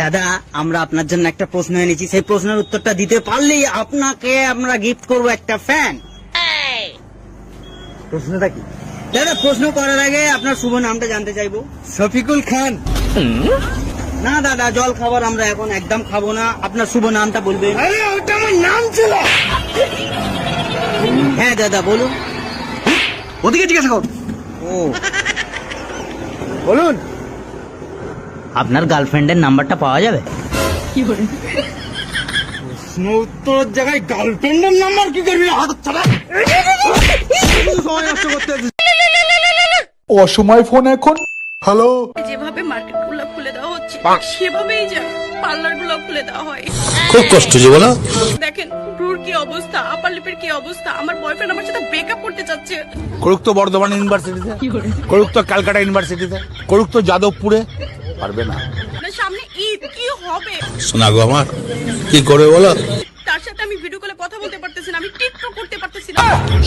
দাদা আমরা আপনার জন্য একটা প্রশ্ন এনেছি, সেই প্রশ্নের উত্তরটা দিতে পারলেই আপনাকে আমরা গিফট করব একটা ফ্যান। প্রশ্নটা কি দাদা প্রশ্ন করার আগে আপনার শুভ নামটা জানতে চাইবো। শফিকুল খান। না দাদা জল খাবার আমরা এখন একদম খাবো না, আপনার শুভ নামটা বলবেন। আরে ওটা আমার নাম ছিল। হ্যাঁ দাদা বলুন। ওদিকে জিজ্ঞাসা কর। ও বলুন। আপনার গার্লফ্রেন্ডের নাম্বারটা পাওয়া যাবে? প্রশ্ন উত্তরের জায়গায় গার্লফ্রেন্ডের নাম্বার কি করবি? হাত ছাড়া। সময় নষ্ট করতে অসময় ফোন এখন। হ্যালো, যেভাবে মার্কেট গুলো খুলে দেওয়া হচ্ছে সেভাবেই যায় পার্লার গুলো খুলে দেওয়া হয়। খুব কষ্ট যে বলো। দেখেন ব্রুর কি অবস্থা, আপার লিপের কি অবস্থা। আমার বয়ফ্রেন্ড আমার সাথে ব্রেকআপ করতে চাচ্ছে। করুক তো বর্ধমান ইউনিভার্সিটিতে, করুক তো ক্যালকাটা ইউনিভার্সিটিতে, করুক তো যাদবপুরে, পারবে না। আপনার সামনে ঈদ কি হবে? শোনা গো আমার, কি করে বলো? তার সাথে আমি ভিডিও কলে কথা বলতে পারতেছি না, আমি টিকটক করতে পারতেছি না।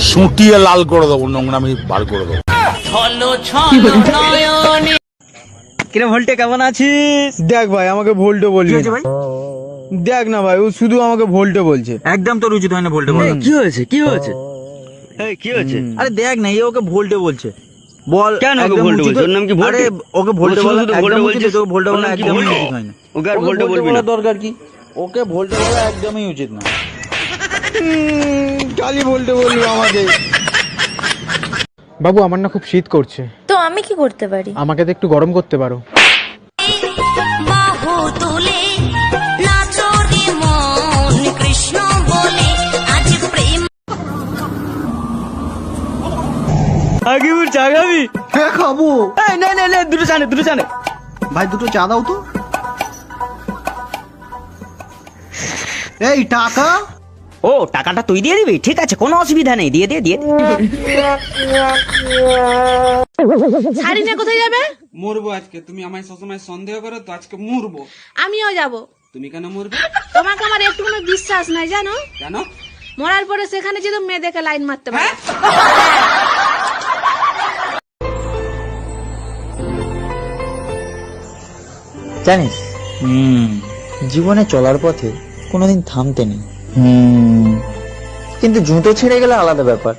সুটিয়ে লাল করে দেবো, নোংরামি বার করে দেবো। কিরে ভোল্টে কেমন আছিস? দেখ ভাই আমাকে ভোল্টে বলবি না। ভাই দেখ না ভাই, ও শুধু আমাকে ভোল্টে বলছে। একদম তোর উচিত হয় না ভোল্টে বলা। কি হয়েছে কি হয়েছে? কি হয়েছে? আরে দেখ না, এই ওকে ভোল্টে বলছে। বল কেন ওকে একদম ভোল্টে উচিত- বলছে? ওর নাম কি ভোল্টে? আরে ওকে ভোল্টে বলা শুধু একদম ভোল্টে উচিত, বলছিস? তোকে ভোল্টে ওর বলা নাম কি একদমই ভোল্টে? উচিত হয় না। ওকে আর ভোল্টে বলবি না। দরকার কি? ওকে ভোল্টে বলা একদমই উচিত না। খালি ভোল্টে বলবি আমাকে। বাবু আমার না খুব শীত করছে, তো আমি কি করতে পারি? আমাকে তো একটু গরম করতে পারো। বাহু তুলে নাচো রে মন কৃষ্ণ বলে আজ প্রেম। আগে ওর চা খাবি? হ্যাঁ খাবো। এই নে নে নে, দুটো চানে। ভাই দুটো চা দাও তো। এই টাকা। ও টাকাটা তুই দিয়ে দিবি? ঠিক আছে, কোনো অসুবিধা নেই, দিয়ে দে। শাড়ি নিয়ে কোথায় যাবে? মরবো আজকে। তুমি আমায় সবসময় সন্দেহ করো তো, আজকে মরবো। আমিও যাব। তুমি কেন মরবে? তোমাকে আমার একটু কোনো বিশ্বাস নাই জানো? কেন? মরার পরে সেখানে যদি মেয়ে দেখে লাইন মারতে পারে। জানিস জীবনে চলার পথে কোনোদিন থামতে নেই। কিন্তু জুতো ছেড়ে গেলে আলাদা ব্যাপার।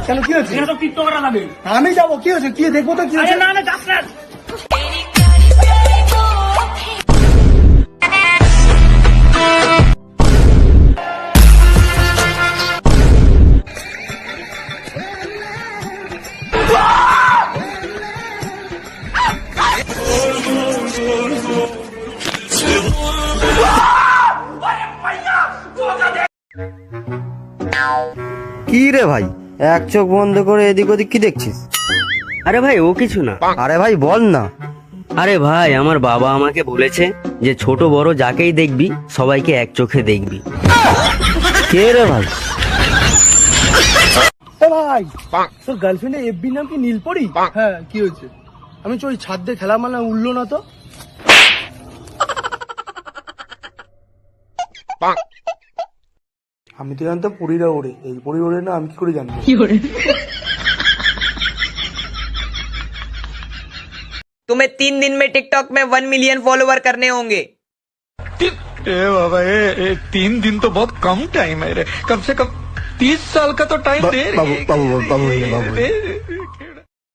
কেন কি হয়েছে? আমি যাবো, কি হয়েছে? কি দেখবো তো কি হয়েছে? কি রে ভাই, এক চোখ বন্ধ করে এদিক ওদিক কি দেখছিস? আরে ভাই ও কিছু না। আরে ভাই বল না। আরে ভাই আমার বাবা আমাকে বলেছে যে ছোট বড় যাকেই দেখবি সবাইকে এক চোখে দেখবি। কে রে ভাই? ভাই তোর গার্লফ্রেন্ডের এফবি নাম কি নীলপরি? হ্যাঁ কি হয়েছে? আমি ওই ছাদ দিয়ে খেলা মানে উঠলো না তো। আমি তো জানতাম পরীরা ওড়ে, এই পরী ওড়ে না, আমি কি করে জানবো? तुम्हें 3 दिन में टिकटॉक में 1 मिलियन फॉलोवर करने होंगे। बाबा ये 3 दिन तो बहुत कम टाइम है रे, कम से कम 30 साल का तो टाइम दे। বাবু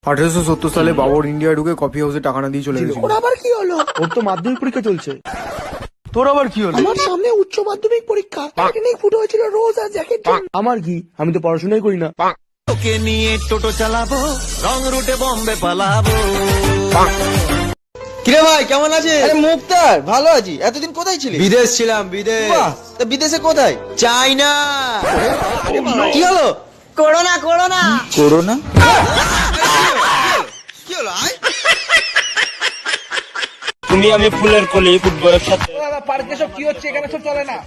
1870 সালে বাবর ইন্ডিয়া ঢুকে কফি হাউসে টাকা না দিয়ে চলে গেছিল। ওর আবার কি হলো? ওর তো মাধ্যমিক পরীক্ষা চলছে। তোর আবার কি হলো? আমার সামনে উচ্চ মাধ্যমিক পরীক্ষা, পিকনিক ফুটো হয়েছিল রোজ আর জ্যাকেট। আমার কি? আমি তো পড়াশোনাই করি না। ওকে নিয়ে টোটো চালাবো, রং রুটে বম্বে পালাবো। কিরে ভাই কেমন আছিস? আরে মুক্তার, ভালো আছি। এতদিন কোথায় ছিলি? বিদেশ ছিলাম, বিদেশ। তা বিদেশে কোথায়? চায়না। কি হলো? করোনা করোনা কি হলো? তুমি আমি ফুলের কলি ফুটবলের সাথে। পার্কে সব কি হচ্ছে? এখানে সব চলে না।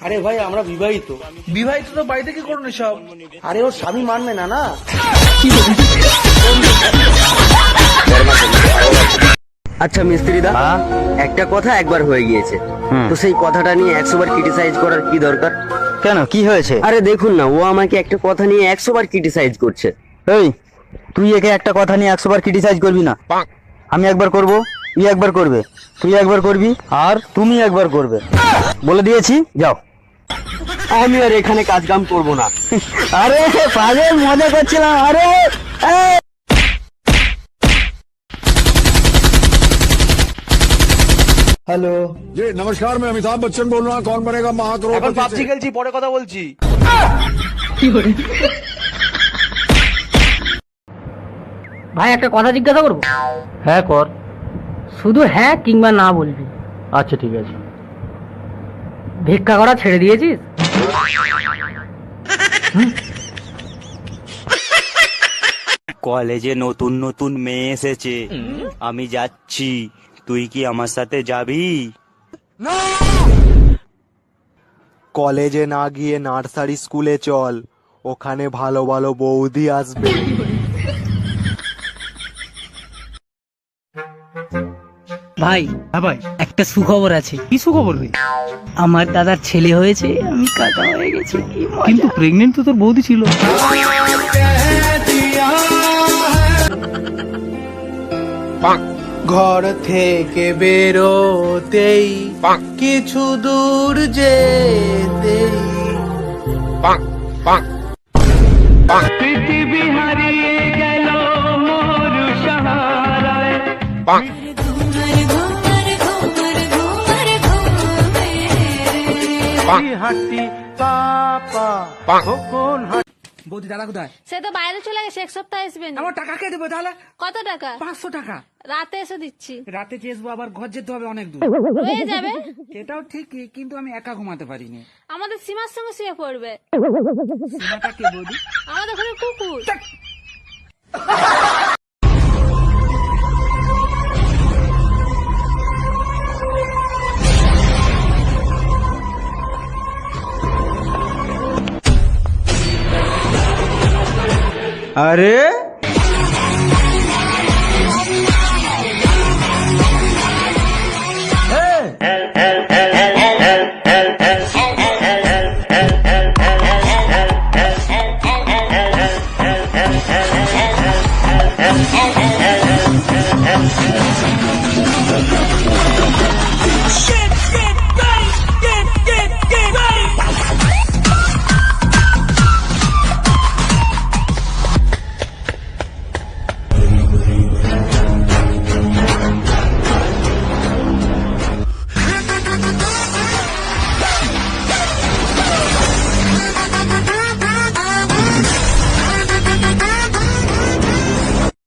আরে ভাই আমরা বিবাহিত। বিবাহিত তো বাড়িতে কি করুন সব? আরে ওর স্বামী মানবে না না। আচ্ছা মিস্ত্রি দা, একটা কথা একবার হয়ে গিয়েছে, তো সেই কথাটা নিয়ে 100 বার ক্রিটিসাইজ করার কি দরকার? কেন কি হয়েছে? আরে দেখুন না, ও আমাকে একটা কথা নিয়ে 100 বার ক্রিটিসাইজ করছে। এই তুই একে একটা কথা নিয়ে 100 বার ক্রিটিসাইজ করবি না। আমি একবার করব, তুই একবার করবে, তুই একবার করবি, আর তুমি একবার করবে। বলে দিয়েছি, যাও। আমি আর এখানে কাজ কাম করবো না। আরে পাগল, মজা করছিলাম। আরে এই! হ্যালো, जी नमस्कार, मैं अमिताभ बच्चन बोल रहा हूँ। कौन बनेगा এখন महाकरोड़पति? পাবজি খেলছি, পরে কথা বলছি। ভাই একটা কথা জিজ্ঞাসা করবো? হ্যাঁ কর। শুধু হ্যাঁ কিংবা না বলবি। আচ্ছা ঠিক আছে। ভিক্ষা করা ছেড়ে দিয়েছিস? কলেজে নতুন নতুন মেয়ে এসেছে, আমি যাচ্ছি, তুই কি আমার সাথে যাবি? কলেজে না গিয়ে নার্সারি স্কুলে চল, ওখানে ভালো ভালো বৌদি আসবে। ভাই, হ্যাঁ ভাই, একটা সুখবর আছে। কি সুখবর রে? আমার দাদার ছেলে হয়েছে, আমি কাকা হয়ে গেছি। কিন্তু প্রেগনেন্ট তো তোর বৌদি ছিল। ঘর থেকে বেরোতেই কিছু দূর যেতেই পৃথিবী হারিয়ে গেল মোর সাহারায়। হাঁটি পাপা কখন বৌদি দাদা কোথায়? সে তো বাইরে চলে গেছে, এক সপ্তাহ আসবে না। আমার টাকা কে দেবো তাহলে? কত টাকা? 500 টাকা। রাতে এসে দিচ্ছি। রাতে চেয়েছবো, আবার ঘর যেতে হবে অনেক দূর। হয়ে যাবে। সেটাও ঠিক, কিন্তু আমি একা ঘুমাতে পারিনি। আমাদের সীমার সঙ্গে শুয়ে পড়বে। সীমাটা কে বৌদি? আমাদের ঘরে কুকুর। আরে